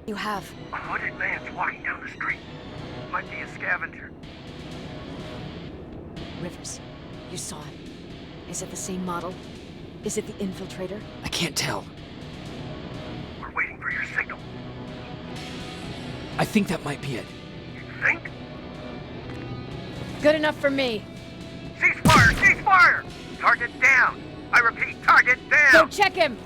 You have. A hooded man's walking down the street. Might be a scavenger. Rivers, you saw it. Is it the same model? Is it the Infiltrator? I can't tell. We're waiting for your signal. I think that might be it. You think? Good enough for me. Cease fire! Cease fire! Target down! I repeat, target Go down! check him!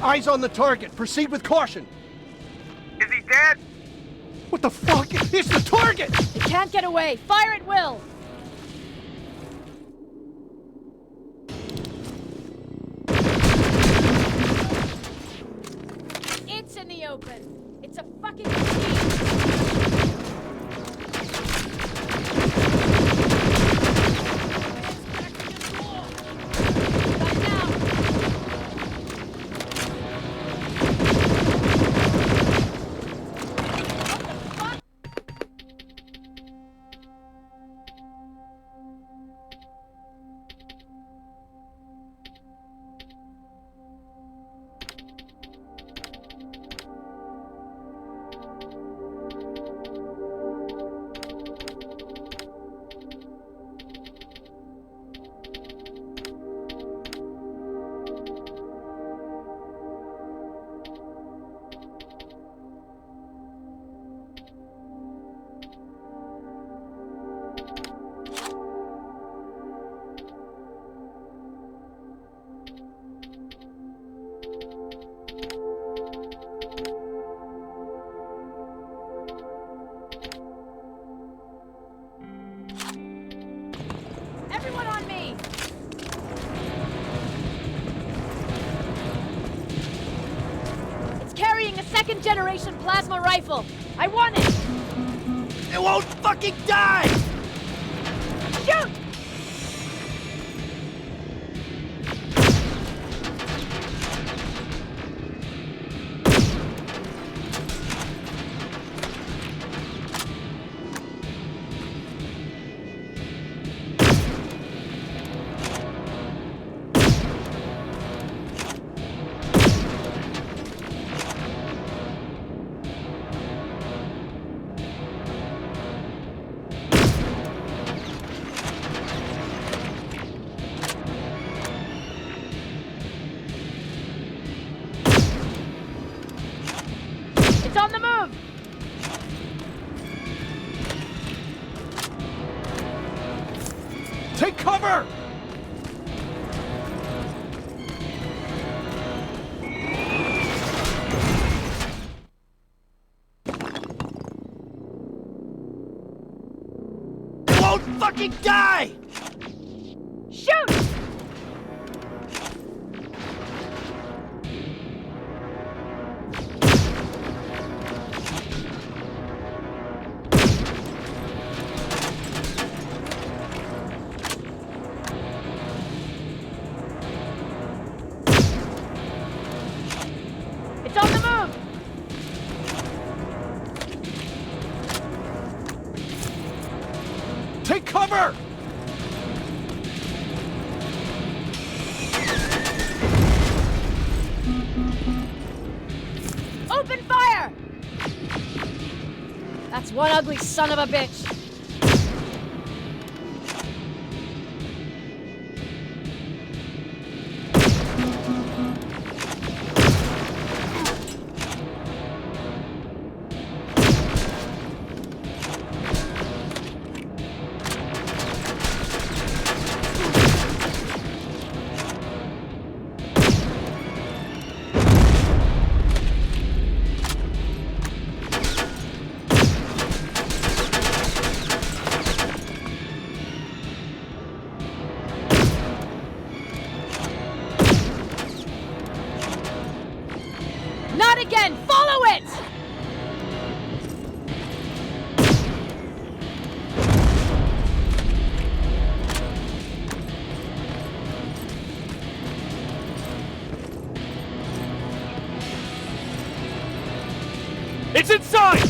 Eyes on the target. Proceed with caution. Is he dead? What the fuck? It's the target! It can't get away. Fire at will! It's in the open. It's a fucking machine. Got it now. Everyone on me! It's carrying a second-generation plasma rifle. I want it! It won't fucking die! Shoot! It's on the move! Take cover! It won't fucking die! Shoot! It's on the move! Take cover! Open fire! That's one ugly son of a bitch. Not again! Follow it! It's inside!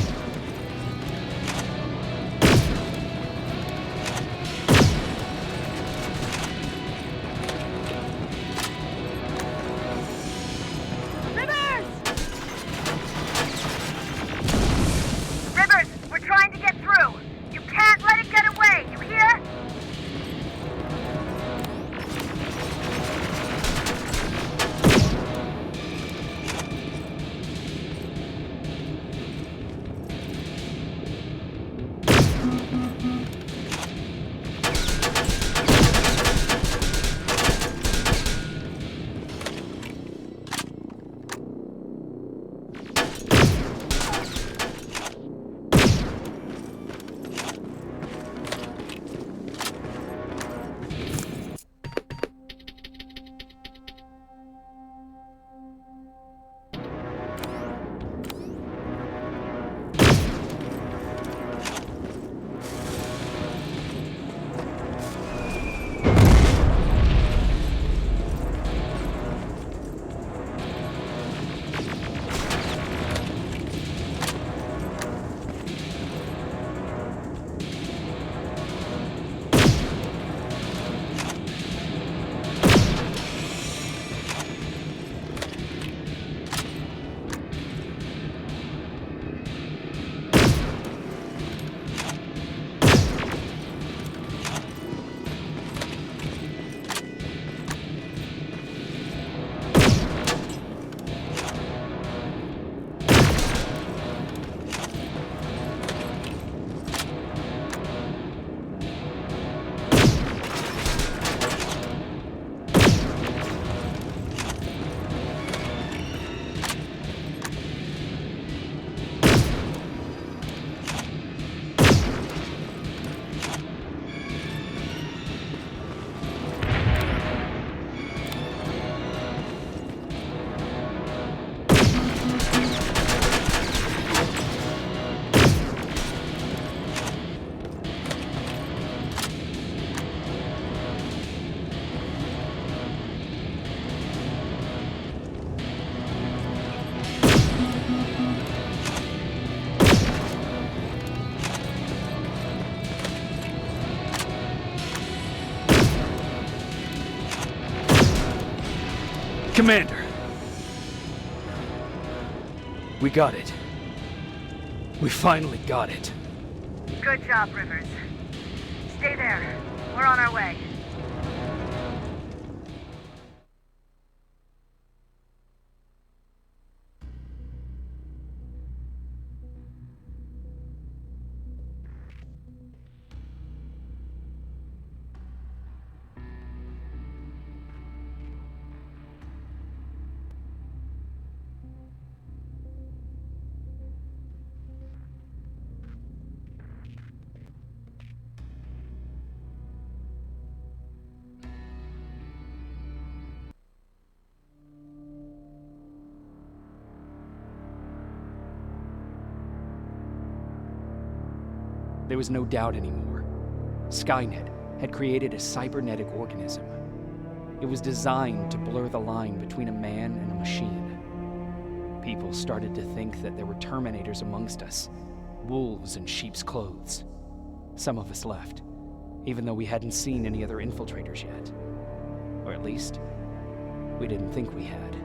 Commander! We got it. We finally got it. Good job, Rivers. Stay there. We're on our way. There was no doubt anymore. Skynet had created a cybernetic organism. It was designed to blur the line between a man and a machine. People started to think that there were Terminators amongst us, wolves in sheep's clothes. Some of us left, even though we hadn't seen any other infiltrators yet. Or at least, we didn't think we had.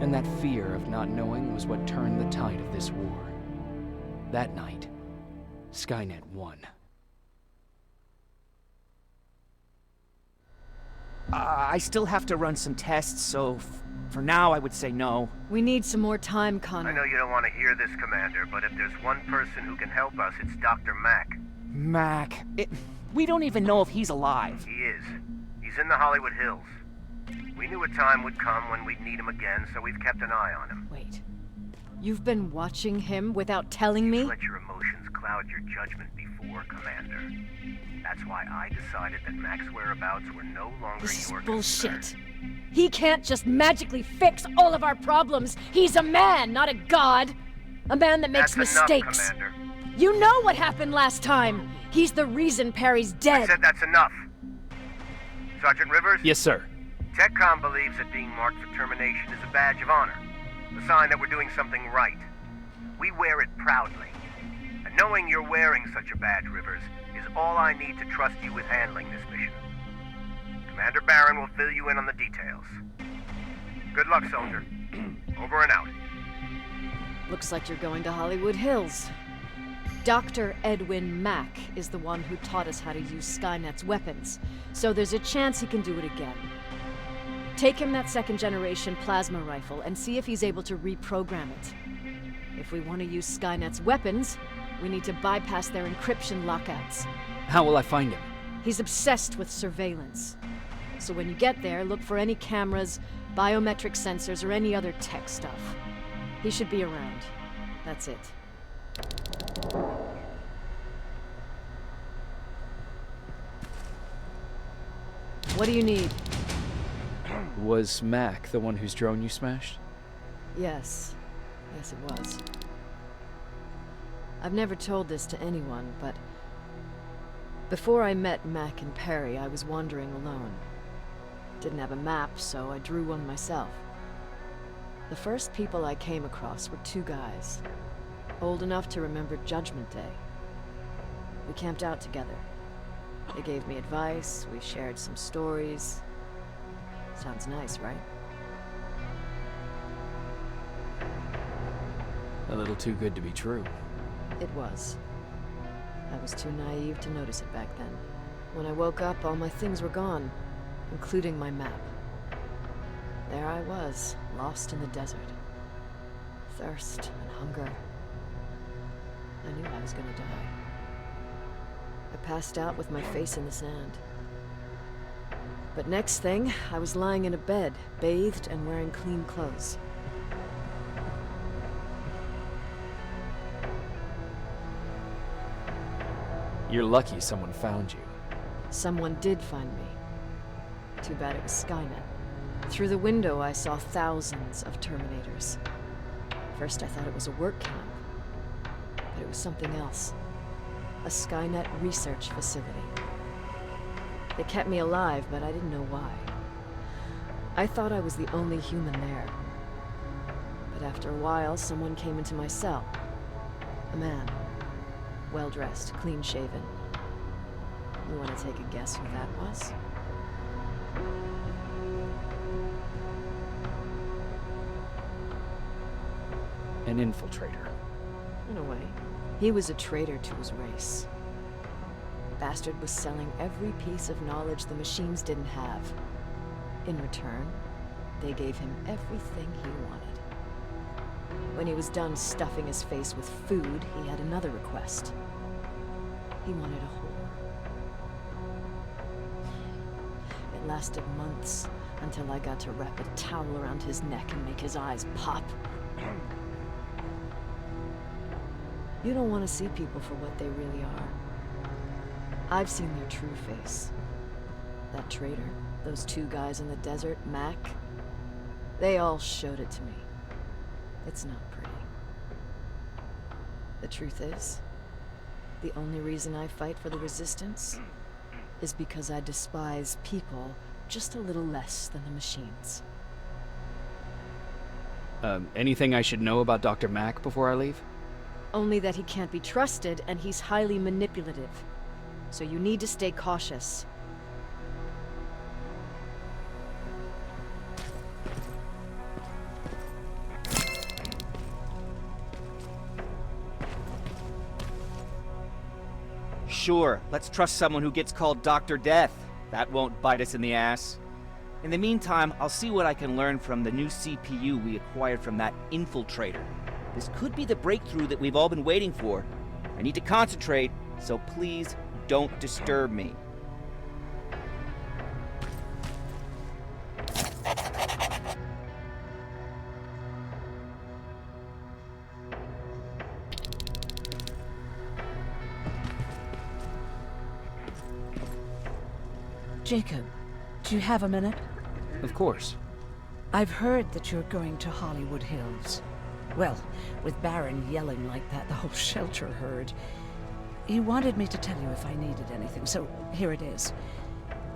And that fear of not knowing was what turned the tide of this war. That night, Skynet won. I still have to run some tests, so for now I would say no. We need some more time, Connor. I know you don't want to hear this, Commander, but if there's one person who can help us, it's Dr. Mack. Mac, we don't even know if he's alive. He is. He's in the Hollywood Hills. We knew a time would come when we'd need him again, so we've kept an eye on him. Wait. You've been watching him without telling me? Let your emotions cloud your judgment before, Commander. That's why I decided that Mack's whereabouts were no longer This is your bullshit. concern. He can't just magically fix all of our problems. He's a man, not a god. A man that makes That's mistakes. enough, Commander. You know what happened last time. He's the reason Perry's I dead. said that's enough. Sergeant Rivers? Yes, sir. TechCom believes that being marked for termination is a badge of honor. A sign that we're doing something right. We wear it proudly. And knowing you're wearing such a badge, Rivers, is all I need to trust you with handling this mission. Commander Barron will fill you in on the details. Good luck, soldier. Over and out. Looks like you're going to Hollywood Hills. Dr. Edwin Mack is the one who taught us how to use Skynet's weapons, so there's a chance he can do it again. Take him that second-generation plasma rifle and see if he's able to reprogram it. If we want to use Skynet's weapons, we need to bypass their encryption lockouts. How will I find him? He's obsessed with surveillance. So when you get there, look for any cameras, biometric sensors, or any other tech stuff. He should be around. That's it. What do you need? Was Mac the one whose drone you smashed? Yes. Yes, it was. I've never told this to anyone, but before I met Mac and Perry, I was wandering alone. Didn't have a map, so I drew one myself. The first people I came across were two guys, old enough to remember Judgment Day. We camped out together. They gave me advice, we shared some stories. Sounds nice, right? A little too good to be true. It was. I was too naive to notice it back then. When I woke up, all my things were gone, including my map. There I was, lost in the desert. Thirst and hunger. I knew I was gonna die. I passed out with my face in the sand. But next thing, I was lying in a bed, bathed and wearing clean clothes. You're lucky someone found you. Someone did find me. Too bad it was Skynet. Through the window, I saw thousands of Terminators. First, I thought it was a work camp, but it was something else. A Skynet research facility. They kept me alive, but I didn't know why. I thought I was the only human there. But after a while, someone came into my cell. A man. Well-dressed, clean-shaven. You want to take a guess who that was? An infiltrator. In a way, he was a traitor to his race. Bastard was selling every piece of knowledge the machines didn't have. In return, they gave him everything he wanted. When he was done stuffing his face with food, he had another request. He wanted a whore. It lasted months until I got to wrap a towel around his neck and make his eyes pop. You don't want to see people for what they really are. I've seen their true face. That traitor, those two guys in the desert, Mac, they all showed it to me. It's not pretty. The truth is, the only reason I fight for the Resistance is because I despise people just a little less than the machines. Anything I should know about Dr. Mack before I leave? Only that he can't be trusted and he's highly manipulative. So you need to stay cautious. Sure, let's trust someone who gets called Dr. Death. That won't bite us in the ass. In the meantime, I'll see what I can learn from the new CPU we acquired from that Infiltrator. This could be the breakthrough that we've all been waiting for. I need to concentrate, so please don't disturb me. Jacob, do you have a minute? Of course. I've heard that you're going to Hollywood Hills. Well, with Baron yelling like that, the whole shelter heard. He wanted me to tell you if I needed anything, so here it is.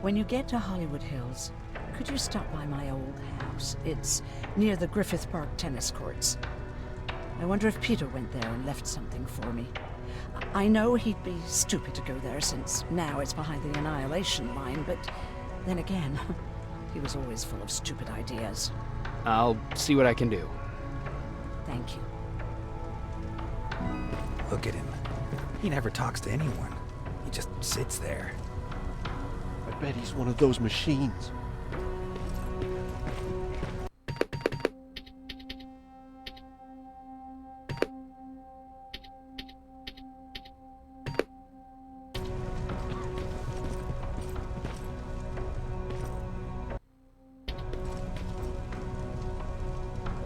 When you get to Hollywood Hills, could you stop by my old house? It's near the Griffith Park tennis courts. I wonder if Peter went there and left something for me. I know he'd be stupid to go there, since now it's behind the Annihilation line, but then again, he was always full of stupid ideas. I'll see what I can do. Thank you. Look at him. He never talks to anyone. He just sits there. I bet he's one of those machines.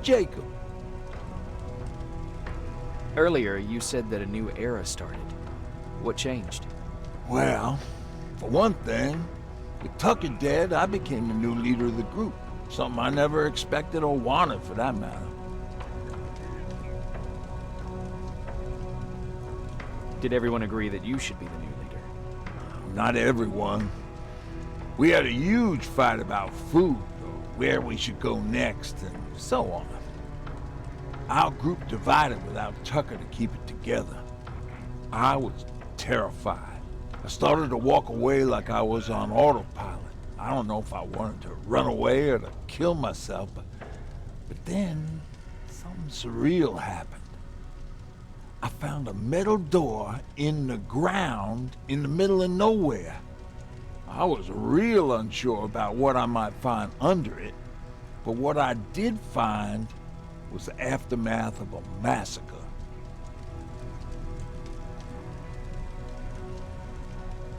Jacob. Earlier, you said that a new era started. What changed? Well, for one thing, with Tucker dead, I became the new leader of the group. Something I never expected or wanted, for that matter. Did everyone agree that you should be the new leader? Not everyone. We had a huge fight about food, or where we should go next, and so on. Our group divided without Tucker to keep it together. I was terrified. I started to walk away like I was on autopilot. I don't know if I wanted to run away or to kill myself, but then something surreal happened. I found a metal door in the ground in the middle of nowhere. I was real unsure about what I might find under it, but what I did find was the aftermath of a massacre.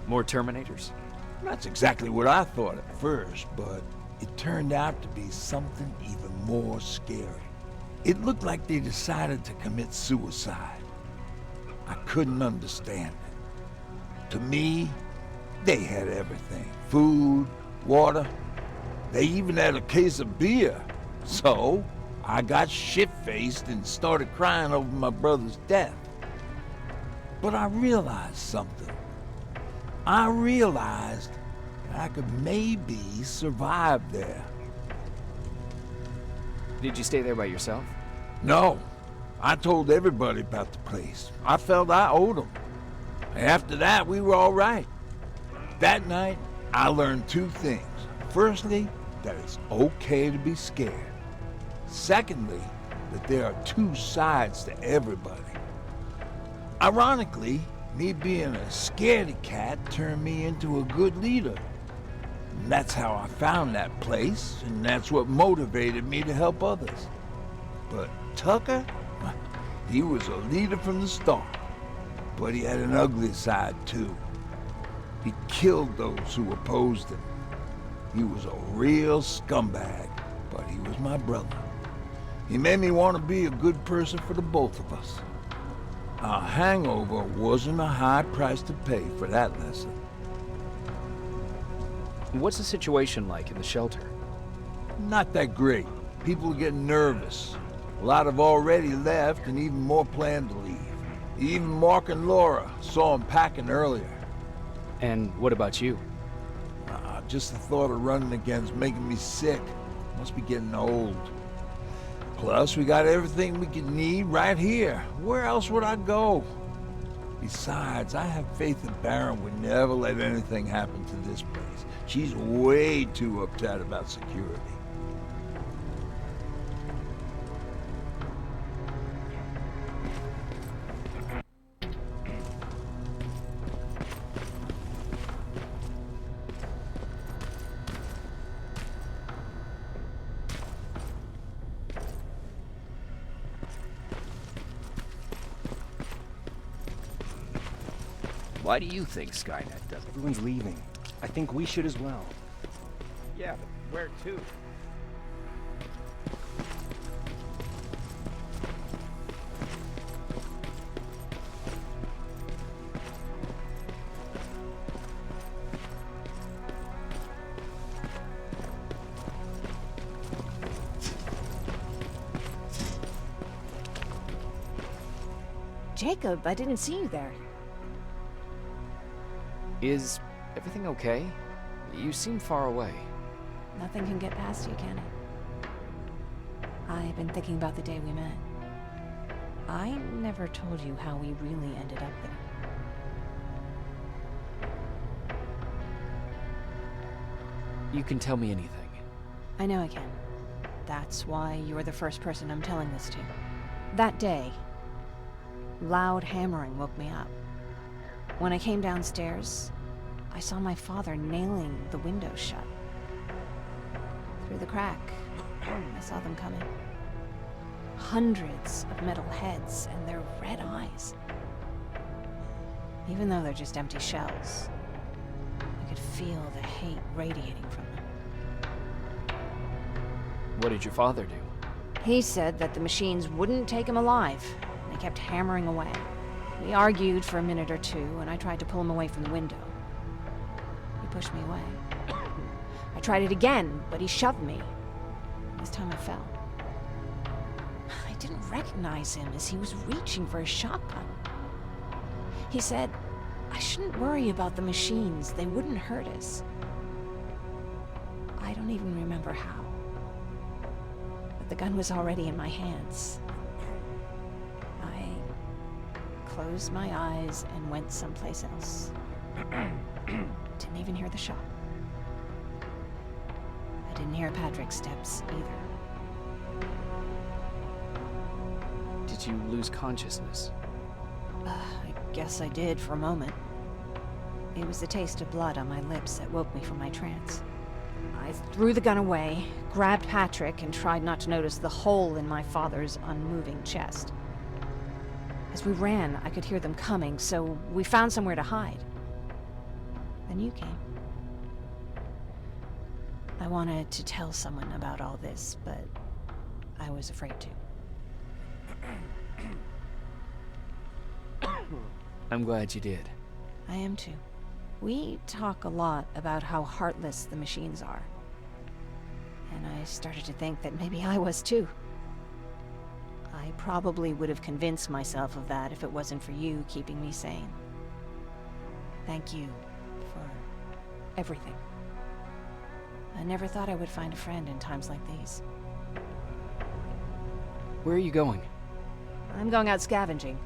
More Terminators? That's exactly what I thought at first, but it turned out to be something even more scary. It looked like they decided to commit suicide. I couldn't understand it. To me, they had everything. Food, water, they even had a case of beer. So, I got shit-faced and started crying over my brother's death. But I realized something. I realized that I could maybe survive there. Did you stay there by yourself? No, I told everybody about the place. I felt I owed them. After that, we were all right. That night, I learned two things. Firstly, that it's okay to be scared. Secondly, that there are two sides to everybody. Ironically, me being a scaredy cat turned me into a good leader. And that's how I found that place, and that's what motivated me to help others. But Tucker, he was a leader from the start. But he had an ugly side, too. He killed those who opposed him. He was a real scumbag, but he was my brother. He made me want to be a good person for the both of us. A hangover wasn't a high price to pay for that lesson. What's the situation like in the shelter? Not that great. People are getting nervous. A lot have already left, and even more plan to leave. Even Mark and Laura saw him packing earlier. And what about you? Just the thought of running again's making me sick. Must be getting old. Plus, we got everything we could need right here. Where else would I go? Besides, I have faith that Baron would never let anything happen to this place. She's way too uptight about security. Why do you think Skynet does it? Everyone's leaving. I think we should as well. Yeah, but where to? Jacob, I didn't see you there. Is everything okay? You seem far away. Nothing can get past you, can it? I've been thinking about the day we met. I never told you how we really ended up there. You can tell me anything. I know I can. That's why you're the first person I'm telling this to. That day, loud hammering woke me up. When I came downstairs, I saw my father nailing the window shut. Through the crack, I saw them coming. Hundreds of metal heads and their red eyes. Even though they're just empty shells, I could feel the hate radiating from them. What did your father do? He said that the machines wouldn't take him alive. They kept hammering away. We argued for a minute or two, and I tried to pull him away from the window. He pushed me away. I tried it again, but he shoved me. This time I fell. I didn't recognize him as he was reaching for a shotgun. He said, I shouldn't worry about the machines. They wouldn't hurt us. I don't even remember how. But the gun was already in my hands. Closed my eyes and went someplace else. Didn't even hear the shot. I didn't hear Patrick's steps either. Did you lose consciousness? I guess I did for a moment. It was the taste of blood on my lips that woke me from my trance. I threw the gun away, grabbed Patrick, and tried not to notice the hole in my father's unmoving chest. As we ran, I could hear them coming, so we found somewhere to hide. Then you came. I wanted to tell someone about all this, but I was afraid to. I'm glad you did. I am too. We talk a lot about how heartless the machines are. And I started to think that maybe I was too. I probably would have convinced myself of that if it wasn't for you keeping me sane. Thank you for everything. I never thought I would find a friend in times like these. Where are you going? I'm going out scavenging.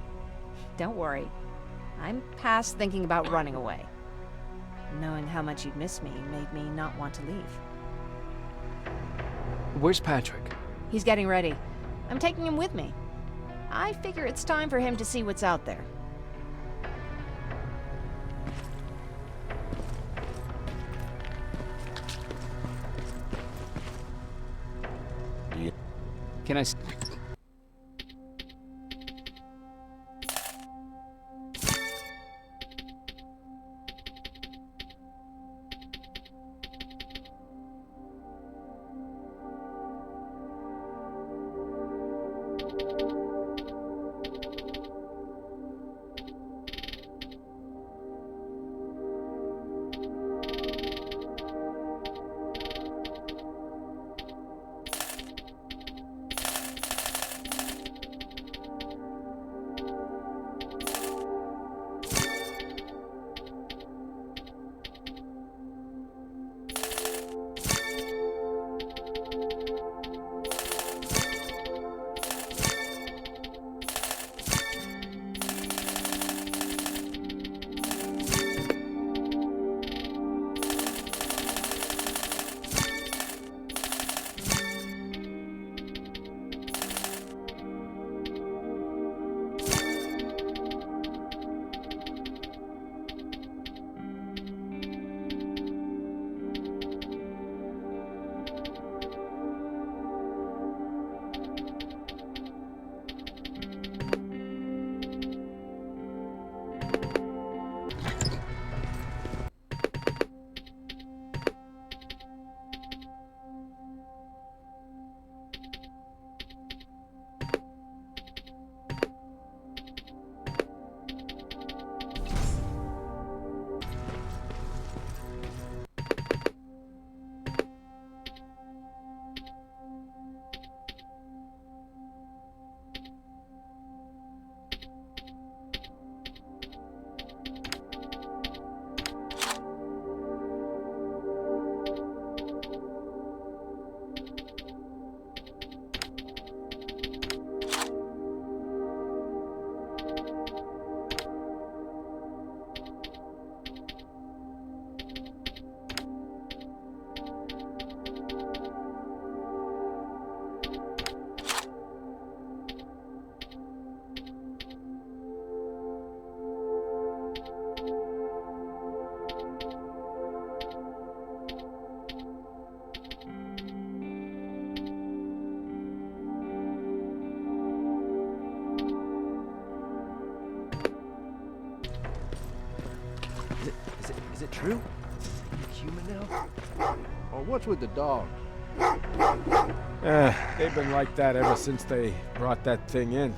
Don't worry. I'm past thinking about running away. Knowing how much you'd miss me made me not want to leave. Where's Patrick? He's getting ready. I'm taking him with me. I figure it's time for him to see what's out there. Can I... Is it true? Human now? Or what's with the dog? They've been like that ever since they brought that thing in.